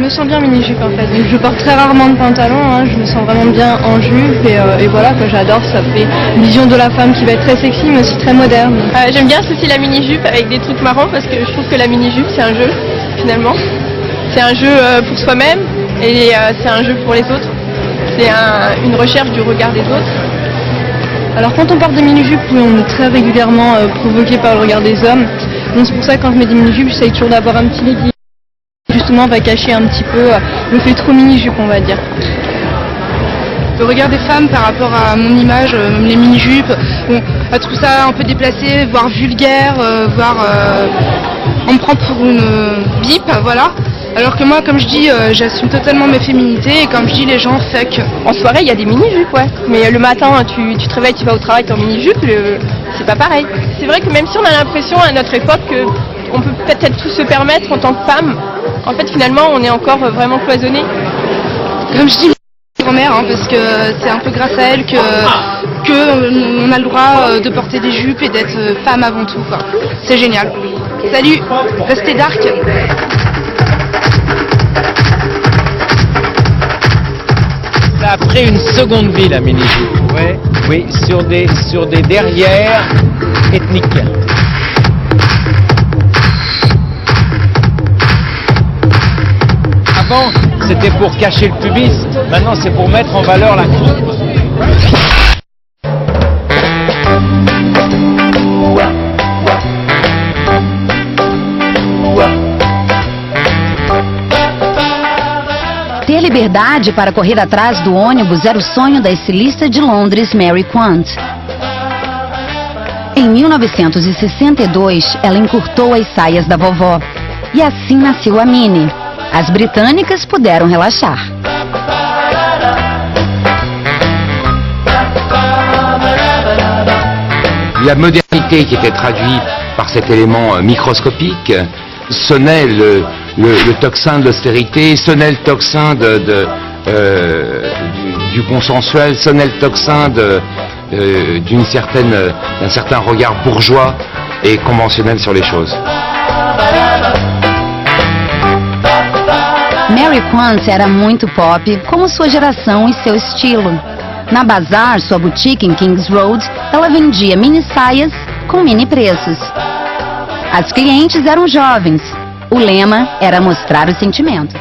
me sens bien mini-jupe en fait. Donc, je porte très rarement de pantalon, hein. Je me sens vraiment bien en jupe et voilà, que j'adore. Ça fait une vision de la femme qui va être très sexy mais aussi très moderne. J'aime bien aussi la mini-jupe avec des trucs marrants parce que je trouve que la mini-jupe c'est un jeu finalement. C'est un jeu pour soi-même et c'est un jeu pour les autres. C'est une recherche du regard des autres. Alors quand on porte des mini-jupes, oui, on est très régulièrement provoqué par le regard des hommes. Donc c'est pour ça que quand je mets des mini-jupes, j'essaye toujours d'avoir un petit legging. Justement, va cacher un petit peu le fait trop mini-jupe, on va dire. Le regard des femmes par rapport à mon image, les mini-jupes, bon, je trouve ça un peu déplacé, voire vulgaire, voire on me prend pour une bip, voilà. Alors que moi, comme je dis, j'assume totalement mes féminités et comme je dis, les gens fuck. En soirée, il y a des mini-jupes, ouais. Mais le matin, tu te réveilles, tu vas au travail, t'es en mini-jupe, c'est pas pareil. C'est vrai que même si on a l'impression à notre époque qu'on peut peut-être tout se permettre en tant que femme, en fait, finalement, on est encore vraiment cloisonné. Comme je dis, grand-mère, hein, parce que c'est un peu grâce à elle que on a le droit de porter des jupes et d'être femme avant tout, quoi. C'est génial. Salut, restez dark. Ça a pris une seconde vie la mini-jupe, ouais. Oui, sur des derrières ethniques. Avant, c'était pour cacher le pubis, maintenant c'est pour mettre en valeur la coupe. Ter liberdade para correr atrás do ônibus era o sonho da estilista de Londres, Mary Quant. Em 1962, ela encurtou as saias da vovó. E assim nasceu a Mini. As britânicas puderam relaxar. La modernité qui était traduite par cet élément microscopique sonnait le tocsin de l'austérité, sonnait le tocsin du consensuel, sonnait le tocsin d'un certain regard bourgeois et conventionnel sur les choses. Mary Quant era muito pop, como sua geração e seu estilo. Na Bazar, sua boutique em Kings Road, ela vendia mini saias com mini preços. As clientes eram jovens. O lema era mostrar os sentimentos.